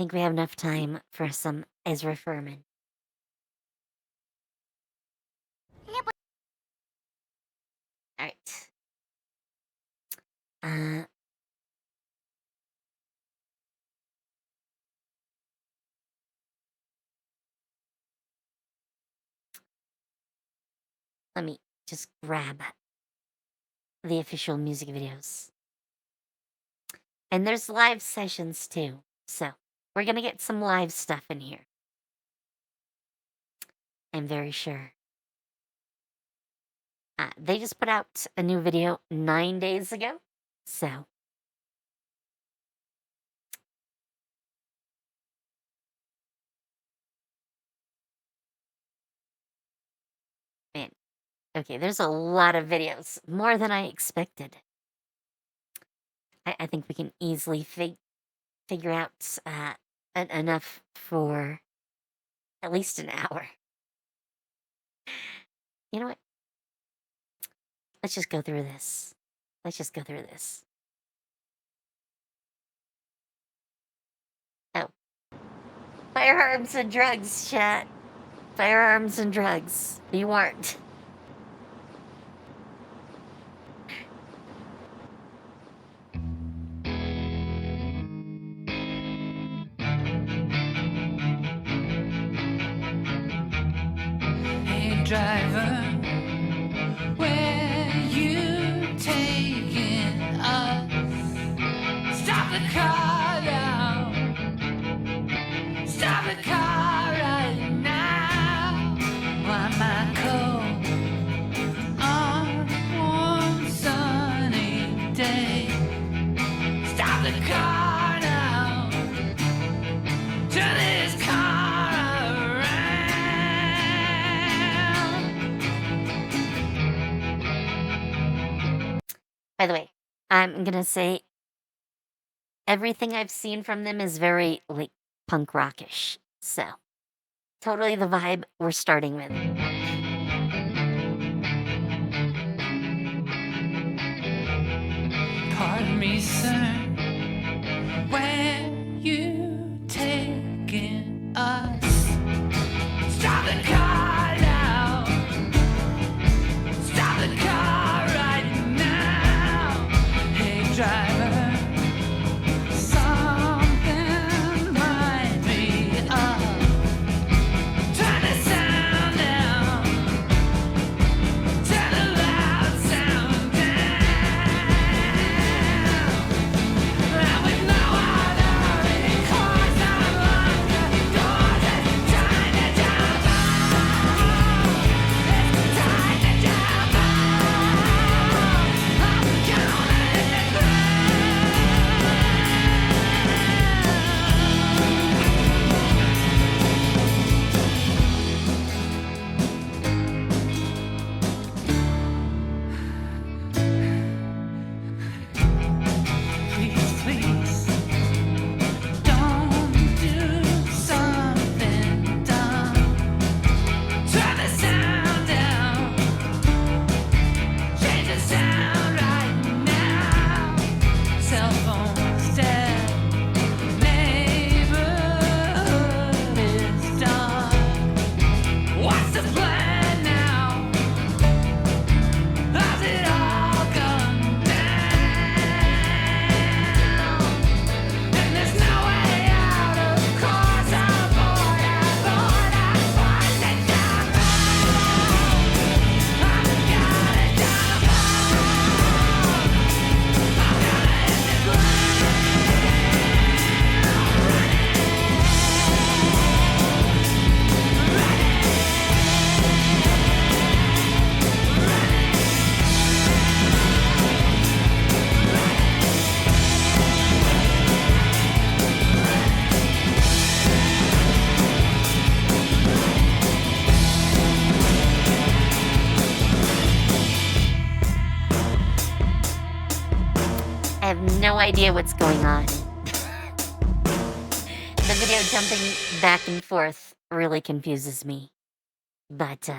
think we have enough time for some Ezra Furman. Alright. Uh, Let me just grab the official music videos. And there's live sessions too. So we're gonna get some live stuff in here. I'm very sure. They just put out a new video 9 days ago. So man, okay, there's a lot of videos, more than I expected. I think we can easily figure out enough for at least an hour. You know what? Let's just go through this. Let's just go through this. Oh. Firearms and drugs, chat. Firearms and drugs. Be warned. Hey driver, where you taking us? Stop the car now. Stop the car right now. Why my coat on one sunny day? Stop the car now. Turn this car around. By the way, I'm gonna say everything I've seen from them is very, like, punk rockish. So, totally the vibe we're starting with. Pardon me, sir, where you taking us? Stop the car now. Stop the car right now. Hey, driver, something might be up. Turn the sound down. Turn the loud sound down. And with no other recourse, I'm locked the doors. It's time to jump out. It's time to jump out. I'm gonna hit the ground. Please, please, don't do something dumb. Turn the sound down. Change the sound right now. Cell phone's dead. Neighborhood is done. What's the plan now? How's it all gone down? And there's no way out, of course. I'm bored, I'm forced to jump out. I'm gonna jump out. I'm gonna hit the ground. I have no idea what's going on. The video jumping back and forth really confuses me. But,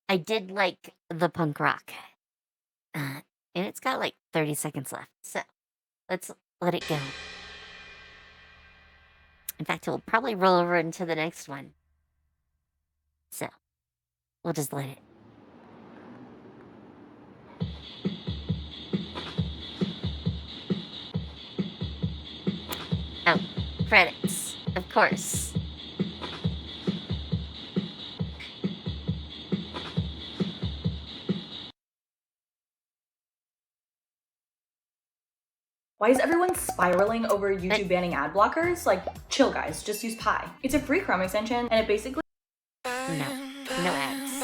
I did like the punk rock. And it's got like 30 seconds left. So, let's let it go. In fact, it'll probably roll over into the next one. So, we'll just let it. Oh, credits, of course. Why is everyone spiraling over YouTube banning ad blockers? Like, chill guys, just use Pi. It's a free Chrome extension and it basically... No ads.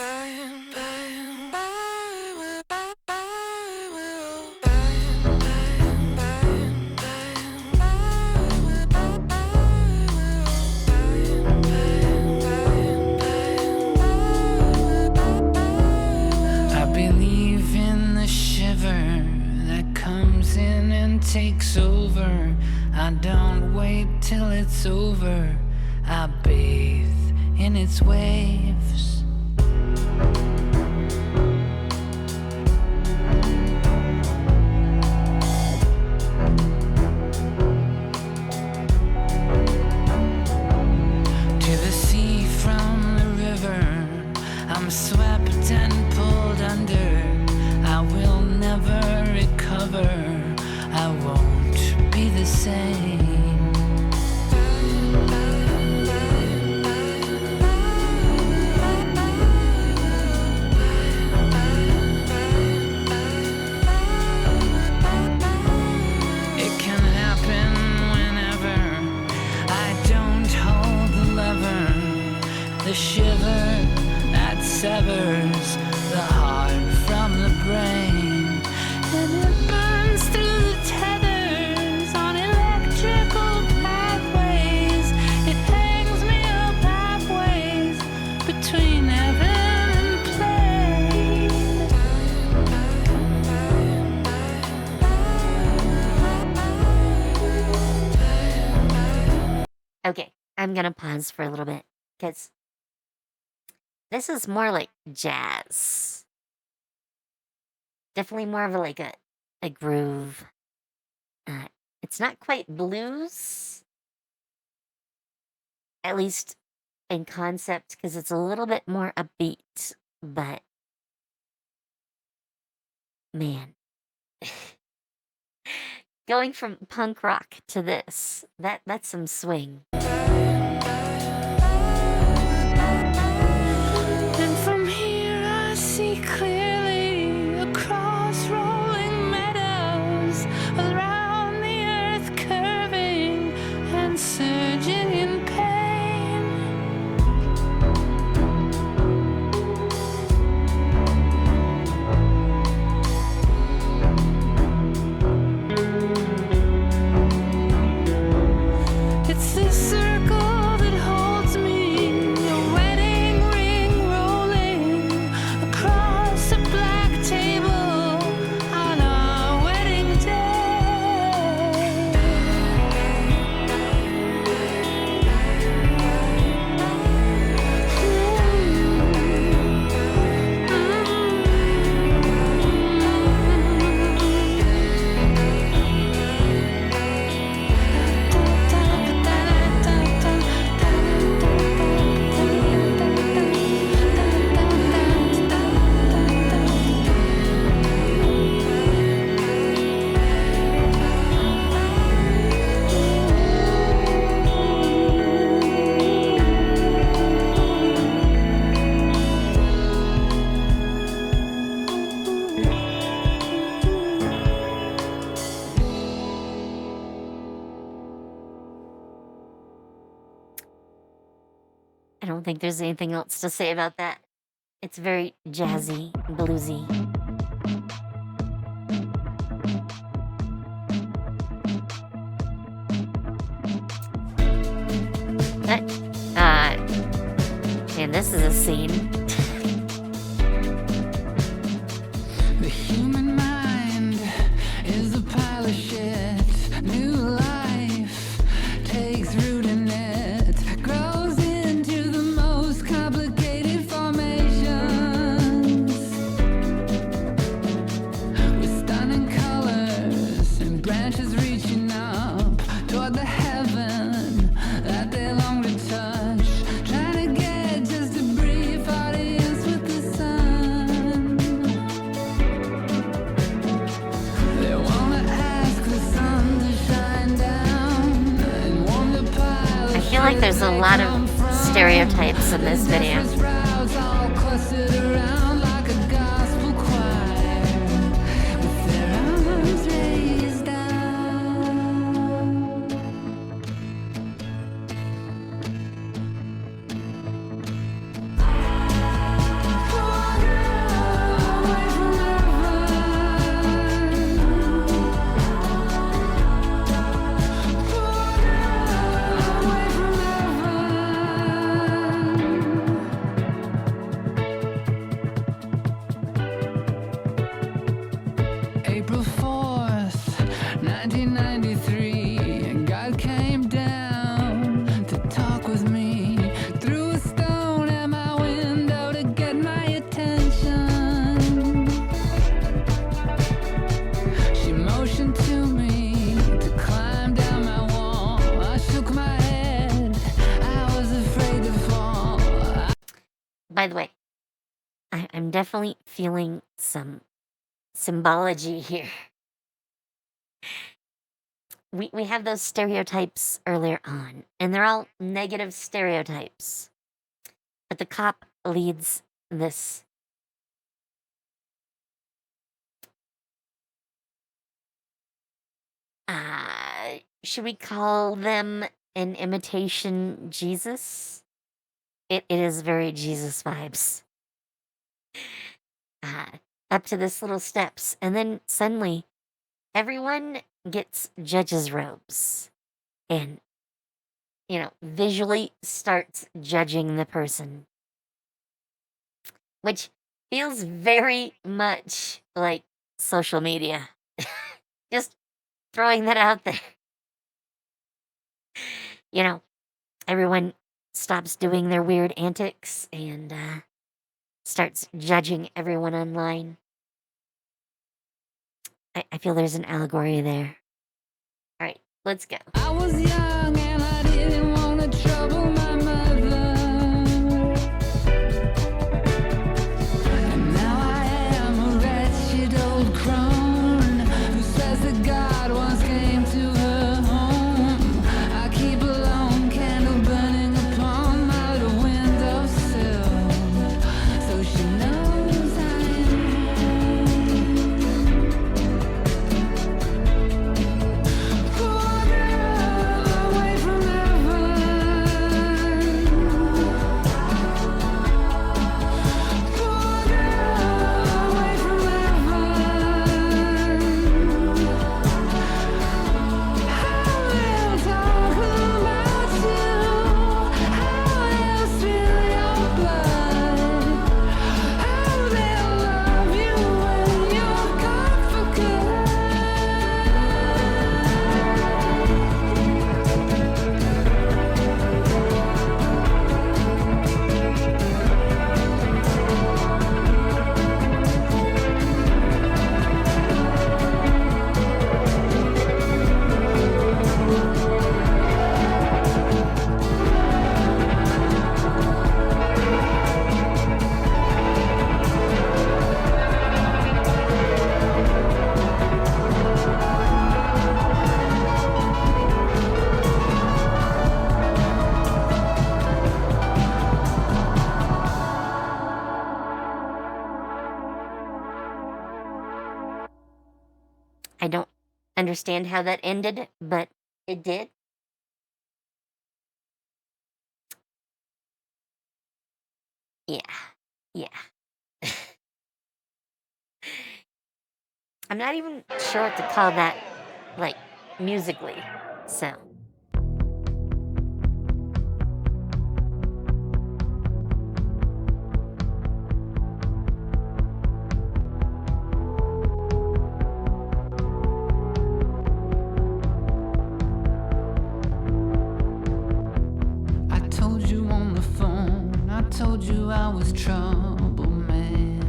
I believe in the shiver that comes in and takes over. I don't wait till it's over. I bathe in its waves. To the sea from the river, I'm swept and pulled under. I will never recover. I won't be the same. It can happen whenever I don't hold the lever. The shiver that severs the heart from the brain, and it burns through the tethers on electrical pathways. It hangs me up halfways between heaven and plane. Okay, I'm gonna pause for a little bit, because this is more like jazz. Definitely more of like a groove. It's not quite blues, at least in concept, because it's a little bit more upbeat, but man. Going from punk rock to this, that's some swing. And from here I see clearly across rolling meadows, around the earth curving and surging in pain. It's this circle that holds me, a wedding ring rolling across a black table on our wedding I don't think there's anything else to say about that. It's very jazzy, bluesy. But, and this is a scene. The human mind is a pile of shit. New life takes root in it, grows into the most complicated formations, with stunning colors and branches reaching There's a lot of stereotypes in this video. April 4th, 1993, God came down to talk with me. Threw a stone at my window to get my attention. She motioned to me to climb down my wall. I shook my head, I was afraid to fall. By the way, I'm definitely feeling some symbology here. We have those stereotypes earlier on, and they're all negative stereotypes. But the cop leads this should we call them an imitation Jesus? It is very Jesus vibes. Up to this little steps, and then suddenly everyone gets judge's robes and, visually starts judging the person, which feels very much like social media. Just throwing that out there. Everyone stops doing their weird antics and starts judging everyone online. I feel there's an allegory there. All right, let's go. I was young and I didn't want to trouble my mother. And now I am a wretched old crone who says that God once came to her home. I keep a lone candle burning upon my little windowsill, so she knows I am poor girl away from heaven. Poor girl away from heaven. I will talk about you. I will spill your blood. I will love you when you're gone for good. I don't understand how that ended, but it did. Yeah. I'm not even sure what to call that, musically. So. I told you on the phone, I told you I was trouble, man.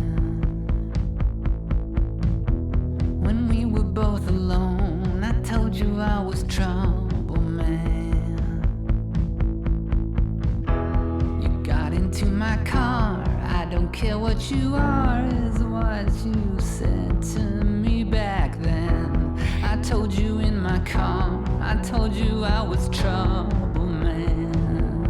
When we were both alone, I told you I was trouble, man. You got into my car, I don't care what you are, is what you said to me back then. I told you in my car, I told you I was trouble, man.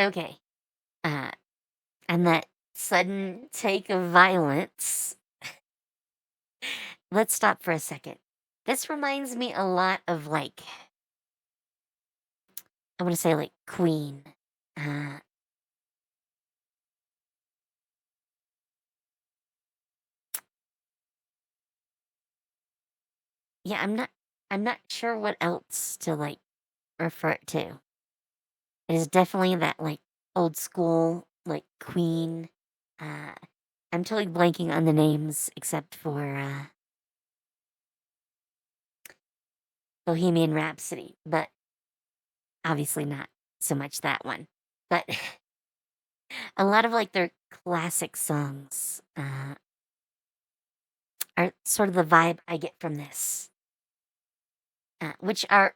Okay. Uh, and that sudden take of violence. Let's stop for a second. This reminds me a lot of like, I want to say like Queen. Uh, yeah, I'm not sure what else to like refer it to. It is definitely that like old school like Queen. Uh, I'm totally blanking on the names except for Bohemian Rhapsody, but obviously not so much that one. But a lot of like their classic songs are sort of the vibe I get from this, which are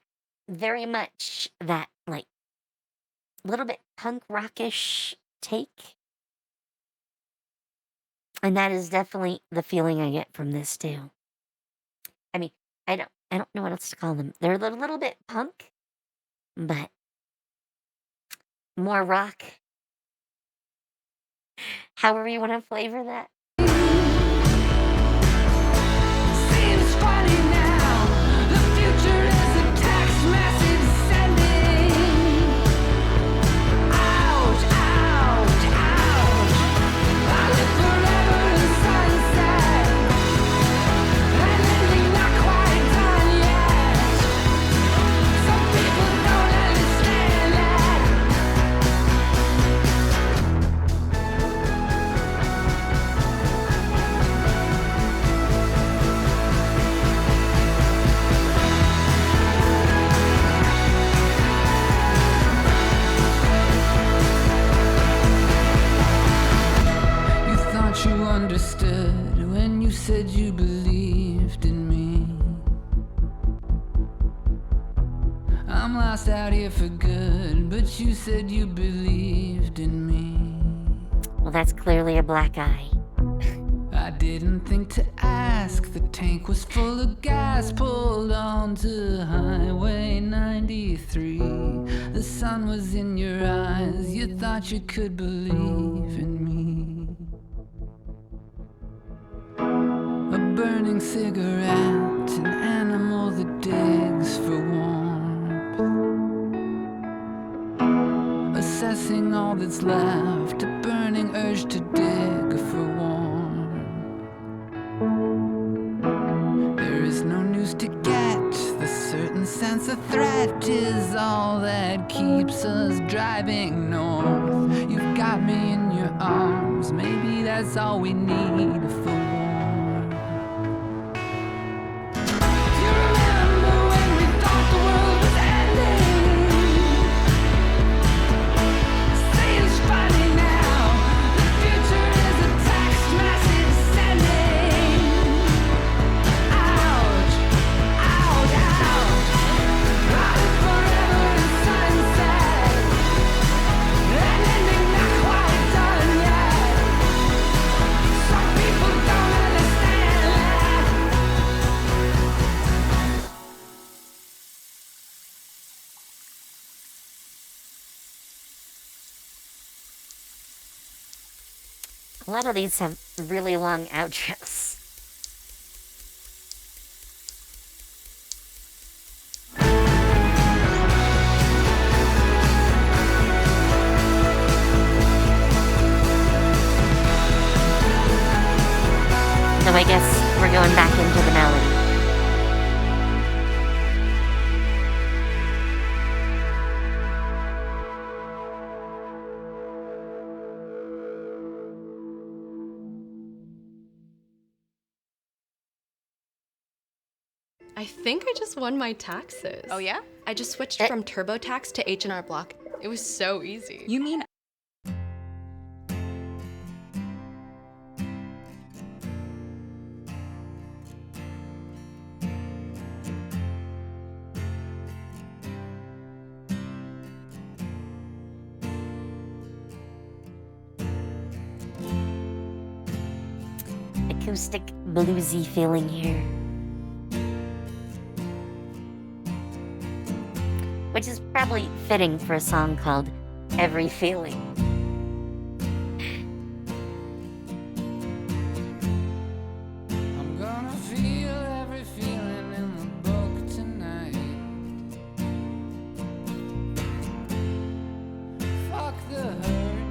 very much that like little bit punk rockish take. And that is definitely the feeling I get from this too. I mean, I don't know what else to call them. They're a little bit punk, but more rock. However you want to flavor that. Seems funny now. The future is a text message sending. Ouch, ouch, ouch. I live forever in sunset. And ending not quite done yet. Some people don't understand that. You thought you understood when you said you believed in me. I'm lost out here for good, but you said you believed in me. Well, that's clearly a black eye. I didn't think to ask. The tank was full of gas, pulled onto Highway 93. The sun was in your eyes, you thought you could believe in me. A burning cigarette, an animal that digs for warmth. Assessing all that's left, a burning urge to dig for warmth. There is no news to get, the certain sense of threat is all that keeps us driving north. You've got me in your arms, maybe that's all we need for warmth. You remember when we thought the world was ending? Seems funny now. The future is a text message sending. Ouch, ouch, ouch. Riding forever in sunset. And ending not quite done yet. Some people don't understand that. A lot of these have really long outros. So I guess we're going back into the melody. I think I just won my taxes. Oh yeah? I just switched from TurboTax to H&R Block. It was so easy. You mean Acoustic bluesy feeling here. Which is probably fitting for a song called every feeling. I'm gonna feel every feeling in the book tonight. Fuck the hurt,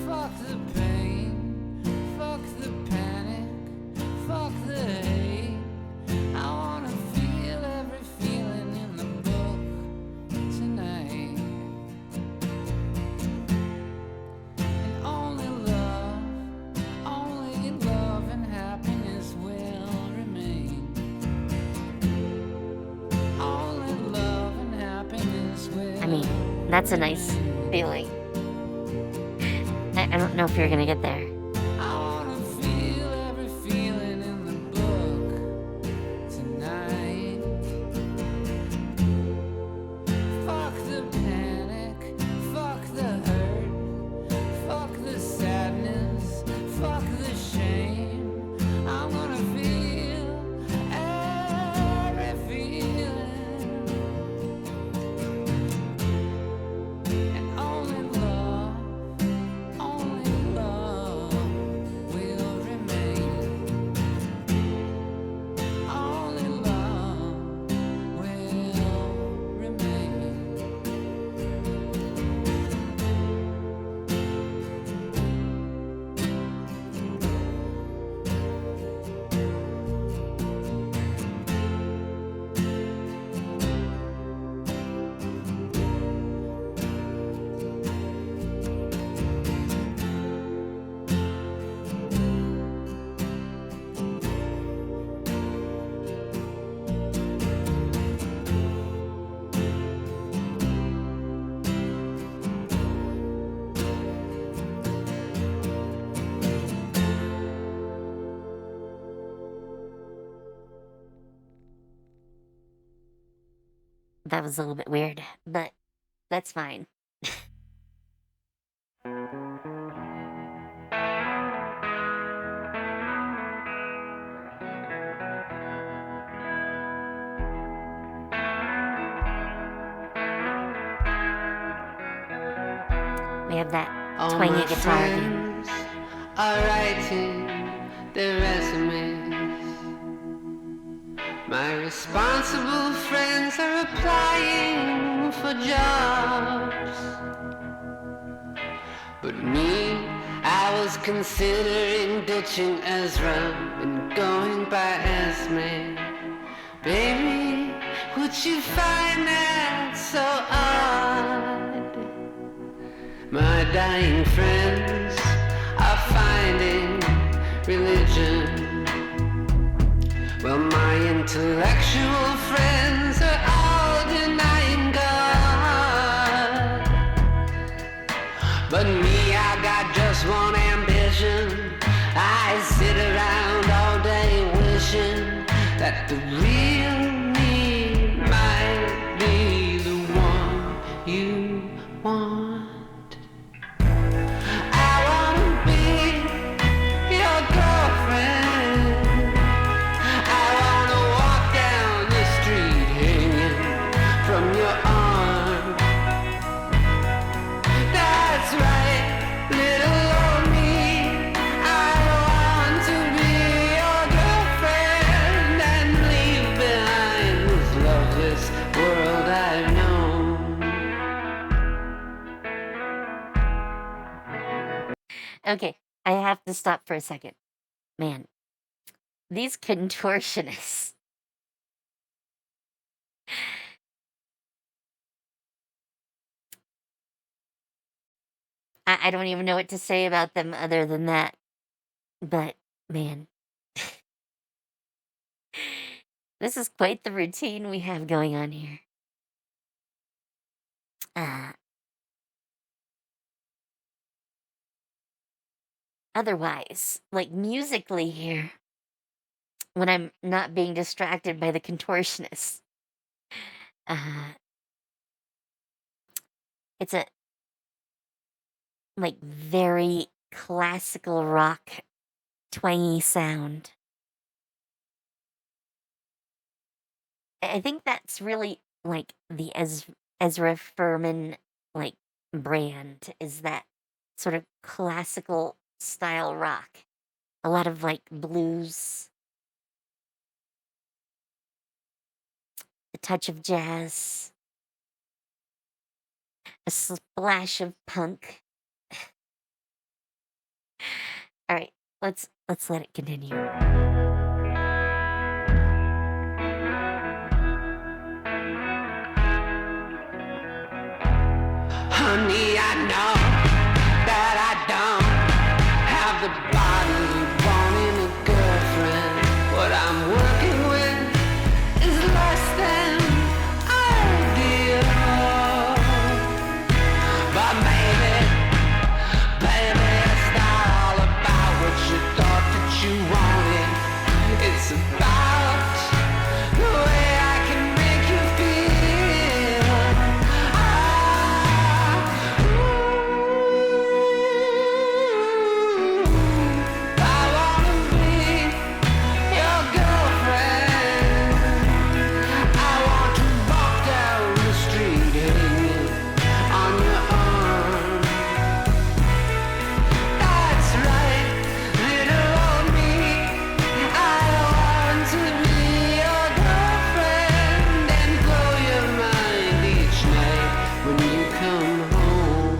fuck the pain, fuck the panic, fuck the hate. I wanna feel every feeling in the book tonight. And only love and happiness will remain. Only love and happiness will. I mean, that's a nice feeling. I don't know if you're gonna get there. I wanna feel every feeling in the book tonight. Fuck the panic, fuck the hurt, fuck the sadness, fuck the shame. I'm gonna feel every feeling. And only love will remain. Only love will remain. That was a little bit weird, but that's fine. We have that All twangy my guitar again. friends are writing their resumes. My responsible friends are applying for jobs. But me, I was considering ditching Ezra and going by Esme. Baby, would you find that so odd? My dying friends are finding religion. Well, my intellectual friends are all denying God. But me, I got just one ambition. I sit around all day wishing that the real me might be the one you want. I wanna be your girlfriend. I wanna walk down the street hanging from your arm. That's right, little old me. I want to be your girlfriend and leave behind this loveless world I've known. Okay, I have to stop for a second. Man, these contortionists. I don't even know what to say about them other than that. But, man. This is quite the routine we have going on here. Otherwise, like musically here, when I'm not being distracted by the contortionists, it's a like very classical rock twangy sound. I think that's really like the Ezra Furman like brand is that sort of classical style rock. A lot of like blues, a touch of jazz, a splash of punk. All right, let's let it continue. Honey, I know that I don't have the body you want in a girlfriend. What I'm working with is less than ideal. But maybe, baby, it's not all about what you thought that you wanted. It's about the way I can make you feel. I wanna be your girlfriend. I want to walk down the street hanging on your arm. That's right, little old me. I want to be your girlfriend and blow your mind each night when you come home.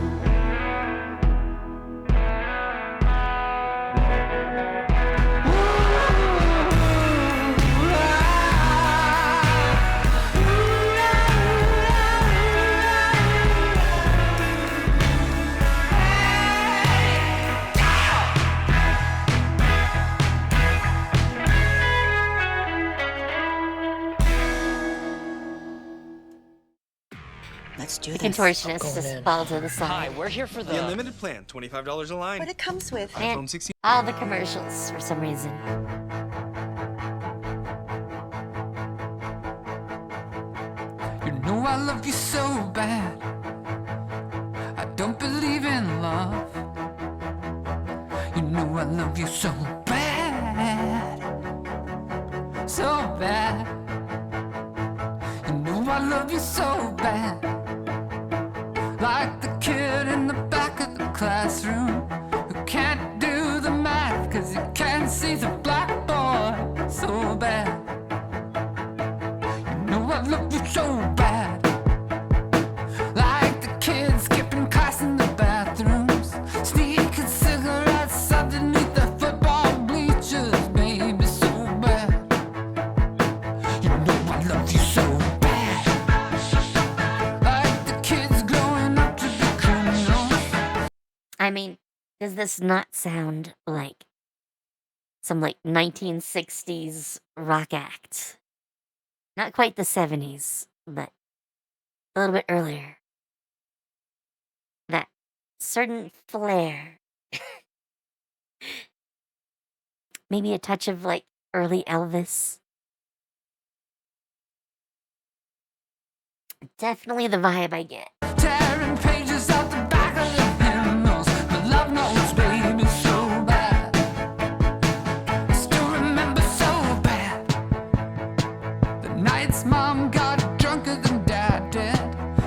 Let's do The this. contortionist just fall to the side. We're here for The unlimited plan, $25 a line. What it comes with. Man, iPhone 16. all the commercials for some reason. You know I love you so bad. I don't believe in love. You know I love you so bad. So bad. You know I love you so bad. Like the kid in the back of the classroom who can't do the math 'cause he can't see the blackboard. So bad. You know I love you so bad. Like the kids skipping class in the bathrooms, sneaking cigarettes underneath the football bleachers, baby, so bad. You know I love you so bad. Like the kids growing up to be criminals. I mean, does this not sound like some like 1960s rock act? Not quite the 70s, but a little bit earlier. That certain flair. Maybe a touch of like early Elvis. Definitely the vibe I get. Tearing pages out the back of the hymnals. The love notes, baby, so bad. I still remember so bad. The nights mom got drunker than dad did.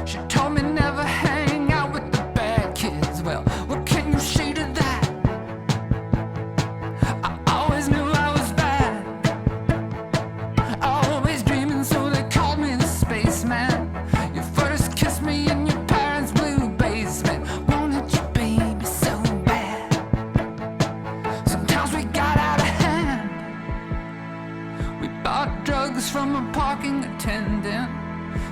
She told me never hang out with the bad kids. Well, what can you say to that? I always knew I was bad. Always dreaming, so they called me the spaceman. You first kissed me in your parents' blue basement. Wanted you, baby, so bad. Sometimes we got out of hand. We bought drugs from a parking attendant.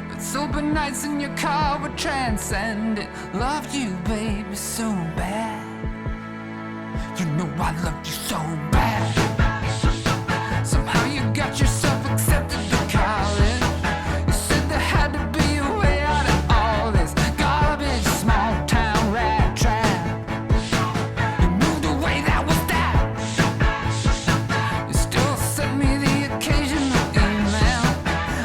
But sober nights in your car were transcendent. Loved you, baby, so bad. You know I loved you so bad. Somehow you got yourself accepted to college. You said there had to be a way out of all this garbage, small town rat trap. You moved away, that was that. You still sent me the occasional email.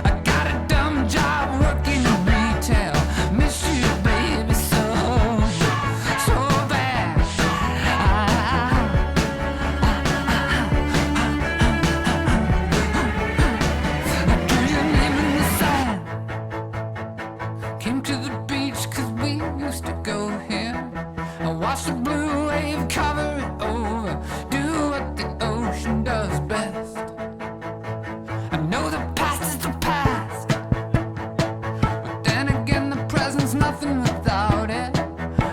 I got a dumb job working in retail. Miss you, baby, so bad. here. I watch the blue wave cover it over. Do what the ocean does best. I know the past is the past, but then again the present's nothing without it.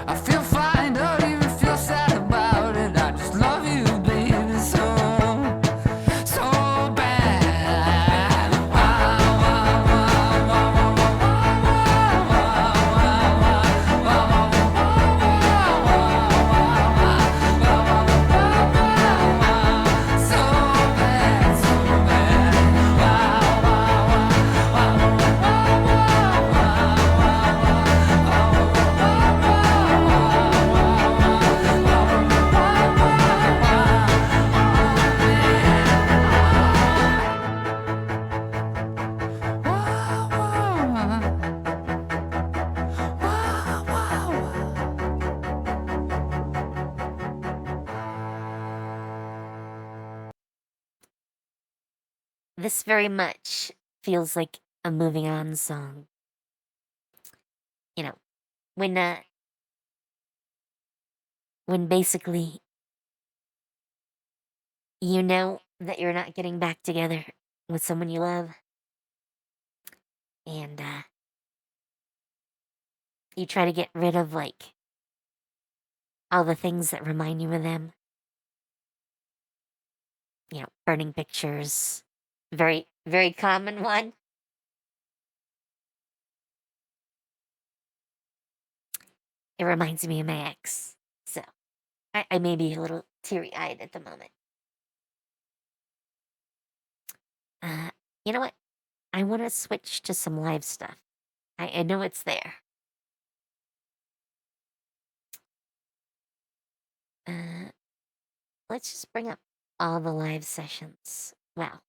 I feel fine, don't even feel sad about it. I just love you, baby, so bad. So bad, so This very much feels like a moving on song. You know, when basically you know that you're not getting back together with someone you love, and you try to get rid of like all the things that remind you of them. You know, burning pictures, very very common one. It reminds me of my ex, so I may be a little teary eyed at the moment. Uh, you know what? I want to switch to some live stuff. I know it's there. Uh, let's just bring up all the live sessions. Wow.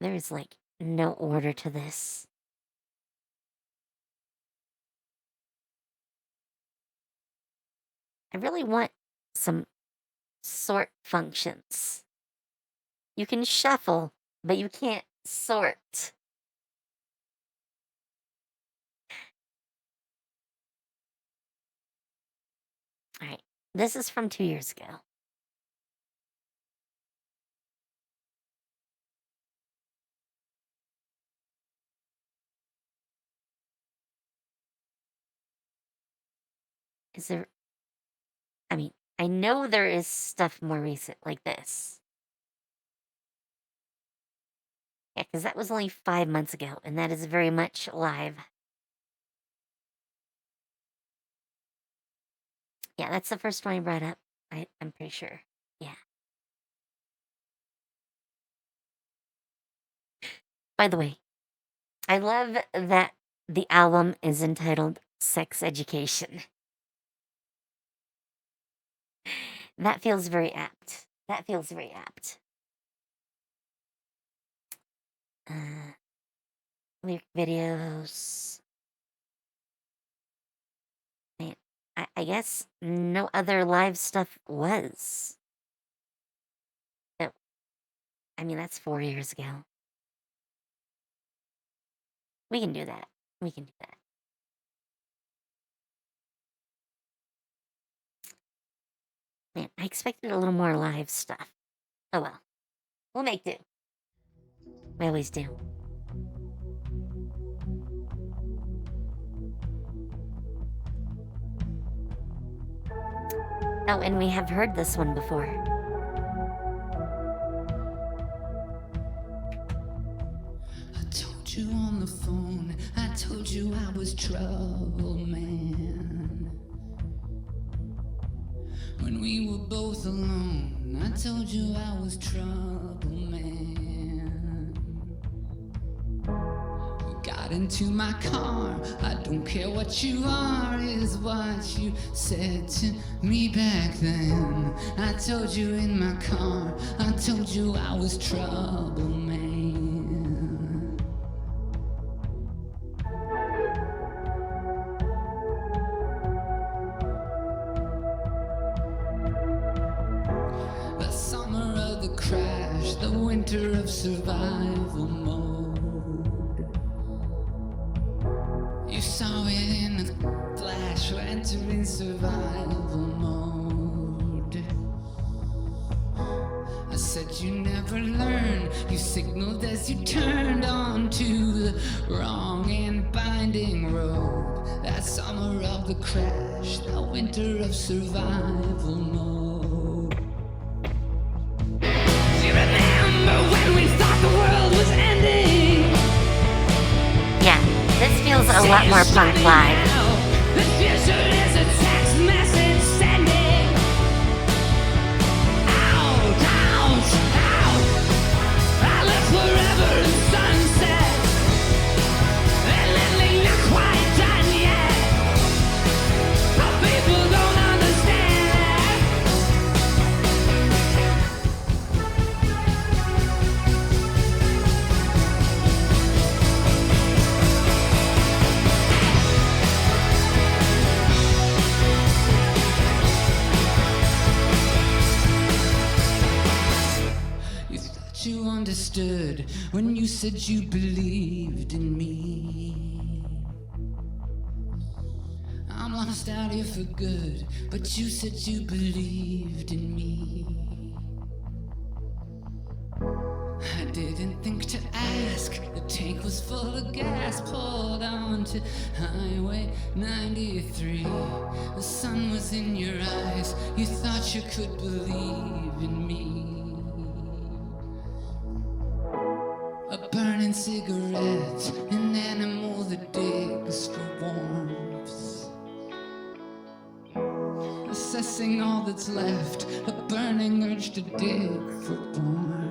There's like no order to this. I really want some sort functions. You can shuffle, but you can't sort. All right, this is from 2 years ago. Is there, I mean, I know there is stuff more recent like this. Yeah, because that was only 5 months ago, and that is very much live. Yeah, that's the first one I brought up. I'm pretty sure. Yeah. By the way, I love that the album is entitled Sex Education. That feels very apt. That feels very apt. Lyric videos. Man, I guess no other live stuff was. No, I mean, that's 4 years ago. We can do that. We can do that. Man, I expected a little more live stuff. Oh well. We'll make do. We always do. Oh, and we have heard this one before. I told you on the phone, I told you I was trouble, man. When we were both alone, I told you I was trouble, man. You got into my car, I don't care what you are, is what you said to me back then. I told you in my car, I told you I was trouble, man. the crash, the winter of survival mode. You saw it in a flash, entering survival mode. I said you never learn, you signaled as you turned onto the wrong and binding road. That summer of the crash, that winter of survival mode. Do you remember when we thought the world was ending? Yeah, this feels a lot more punk live. The future is a text message sending out, out, out. I live forever in sunset, and lately not quite done yet. But people don't understand. You thought you understood when you said you believed in me. I'm lost out here for good, but you said you believed in me. I didn't think to ask, the tank was full of gas, pulled onto Highway 93. The sun was in your eyes, you thought you could believe in me. A burning cigarette, an animal that digs for warmth. Assessing all that's left, a burning urge to dig for warmth.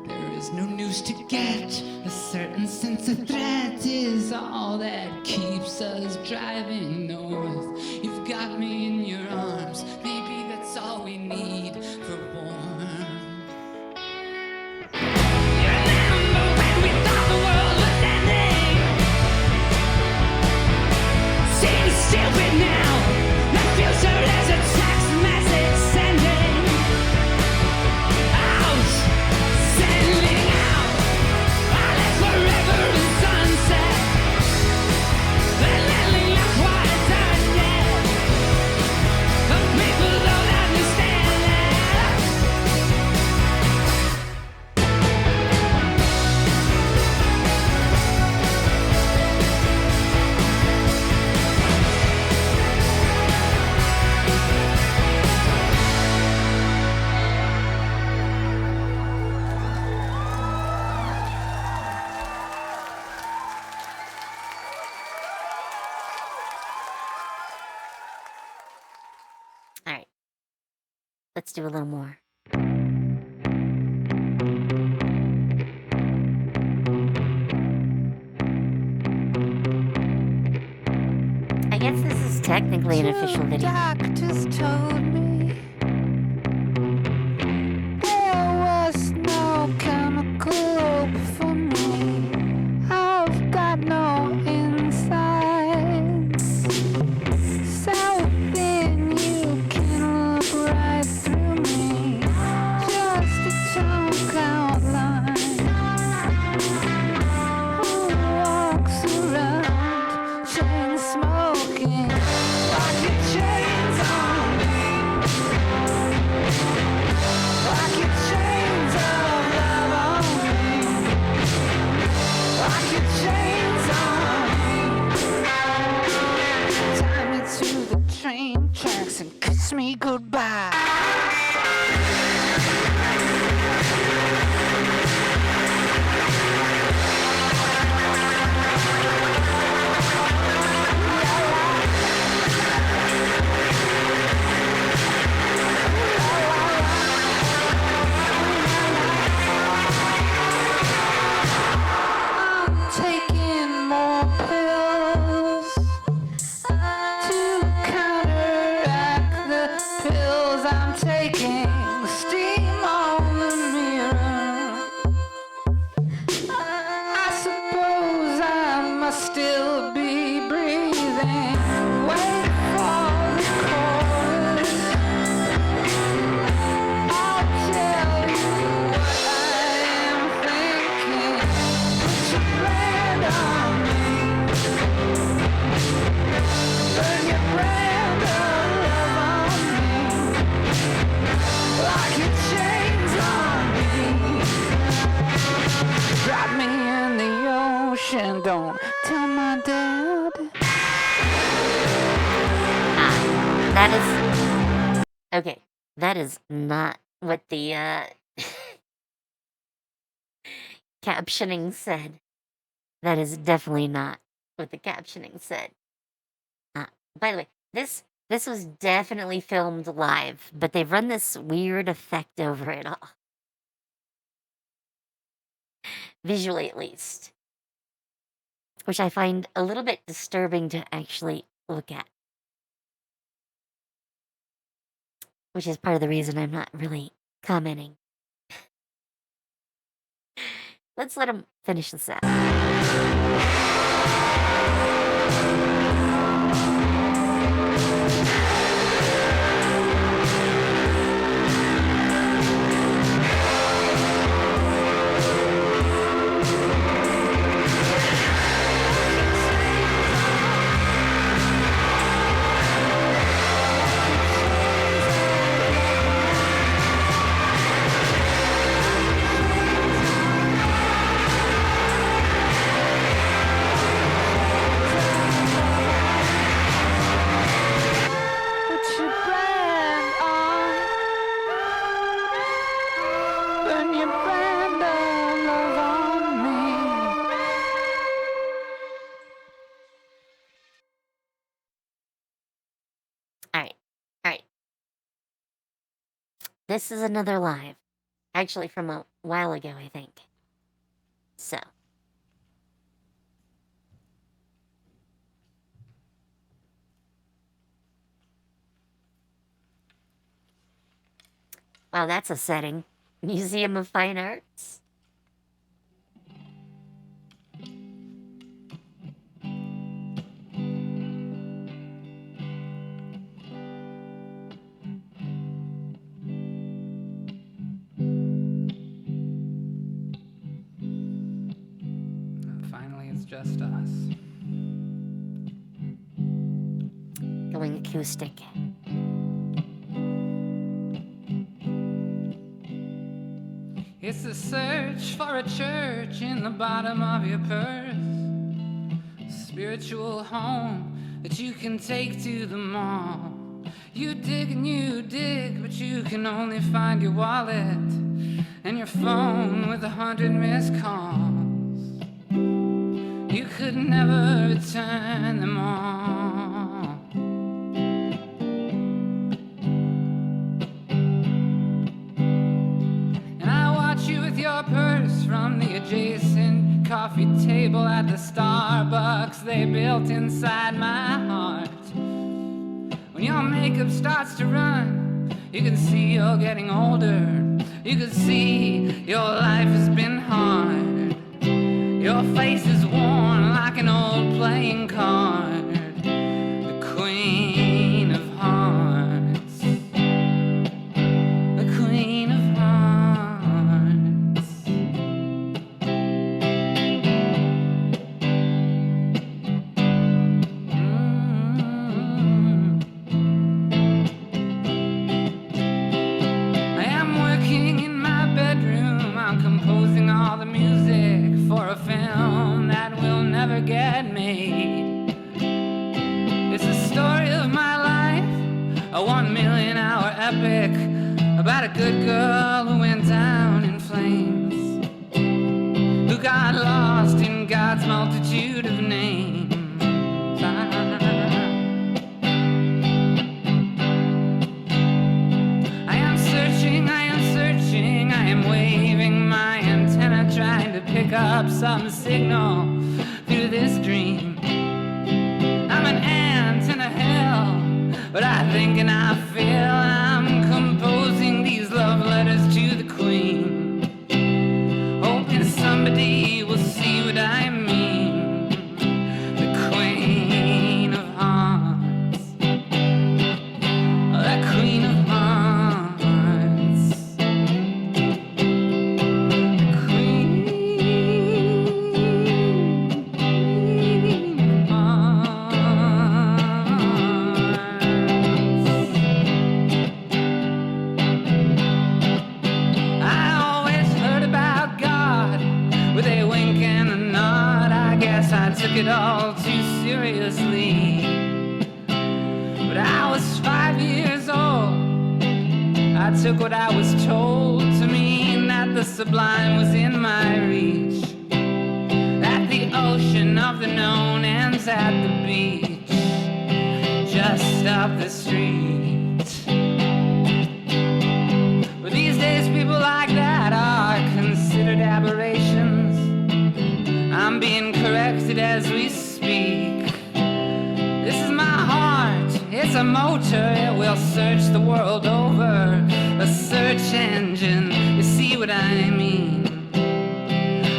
There is no news to get, a certain sense of threat is all that keeps us driving north. You've got me in your arms, maybe that's all we need for warmth. Stupid now, the future is a text message sending out, sending out. I live forever in sunset, and lately not quite done yet. But people don't understand that. All right, let's do a little more. I guess this is technically an official video. Doctors told me there was no chemical hope for me. I've got no insides, so thin you can look right through me. Just a chunk outline. Who walks around chain smoking? Like your chains on me. Like your chains of love on me. Like your chains on me. Tie me to the train tracks and kiss me goodbye. I'm taking more pills to counteract the pills I'm taking. Steam on the mirror. I suppose I must still be breathing. Wait for the chorus. don't tell my dad. That is okay. That is not what the captioning said. That is definitely not what the captioning said. By the way, this was definitely filmed live, but they've run this weird effect over it all. Visually, at least. Which I find a little bit disturbing to actually look at. Which is part of the reason I'm not really commenting. Let's let him finish this out. Put your brand on. Burn your brand of love on me. Alright. Alright. This is another live. Actually, from a while ago, I think. So. Wow, that's a setting. Museum of Fine Arts. Finally, it's just us. Going acoustic. It's the search for a church in the bottom of your purse. Spiritual home that you can take to the mall. You dig and you dig, but you can only find your wallet and your phone with 100 missed calls. You could never return them all. And I watch you with your purse from the adjacent coffee table at the Starbucks they built inside my heart. When your makeup starts to run, you can see you're getting older. You can see your life has been hard. Your face is worn like an old playing card. The Queen of Hearts. The Queen of Hearts. I am working in my bedroom. I'm composing all the music for a film that will never get made. It's the story of my life, a 1,000,000-hour epic about a good girl who went down in flames, who got lost in God's multitude of names. I am searching, I am waving my antenna, trying to pick up some signal through this dream. I'm an ant in a hill, but I think and I feel I'm composing these love letters to the Queen, hoping somebody will see what I mean. The Queen of Hearts. The Queen of Hearts. The Queen took it all too seriously. But I was 5 years old. I took what I was told to mean that the sublime was in my reach. That the ocean of the known ends at the beach, just up the street. But these days people like that are considered aberrations. I'm being corrected as we speak. This is my heart, it's a motor, it will search the world over. A search engine, you see what I mean?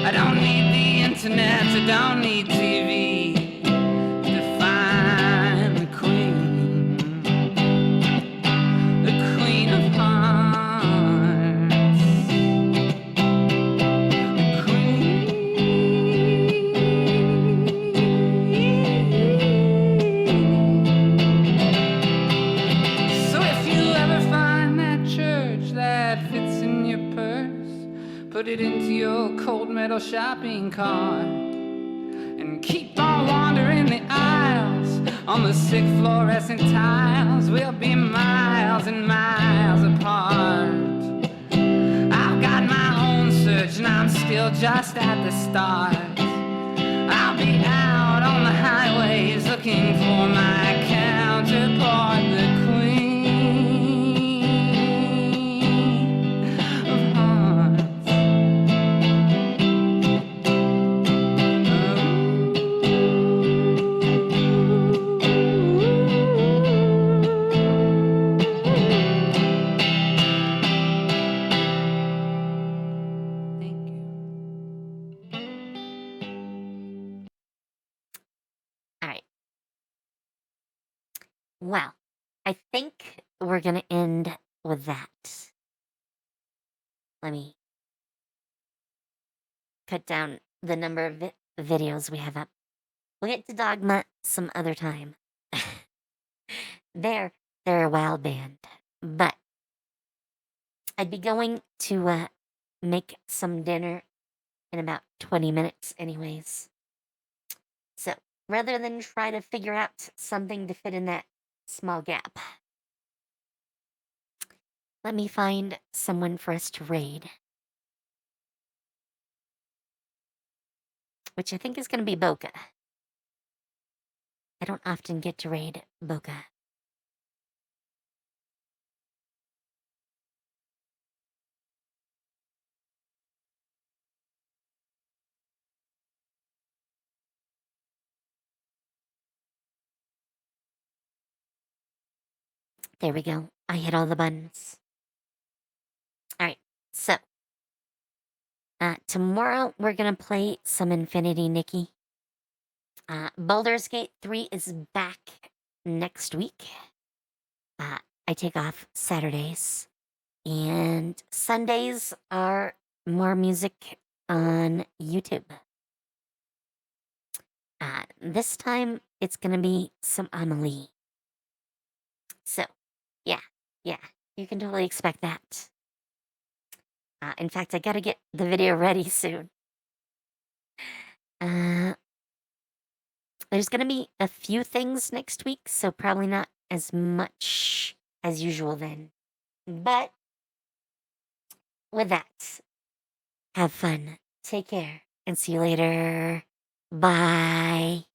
I don't need the internet, I don't need TV to find the queen of hearts, the queen. So if you ever find that church that fits in your purse, put it into your cold metal shopping cart and keep on wandering the aisles on the sick fluorescent tiles. We'll be miles and miles apart. I've got my own search and I'm still just at the start. I'll be out on the highways looking for my counterpart, the queen of hearts. Thank you. All right. Well, I think we're going to end with that. Let me cut down the number of videos we have up. We'll get to Dogma some other time. They're a wild band. But I'd be going to make some dinner in about 20 minutes anyways. So rather than try to figure out something to fit in that small gap, let me find someone for us to raid. Which I think is going to be Boca. I don't often get to raid Boca. There we go. I hit all the buttons. Alright, so. Tomorrow we're going to play some Infinity Nikki. Baldur's Gate 3 is back next week. I take off Saturdays. And Sundays are more music on YouTube. This time it's going to be some Amelie. So, yeah, you can totally expect that. In fact, I gotta get the video ready soon. There's gonna be a few things next week, so probably not as much as usual then. But with that, have fun, take care, and see you later. Bye.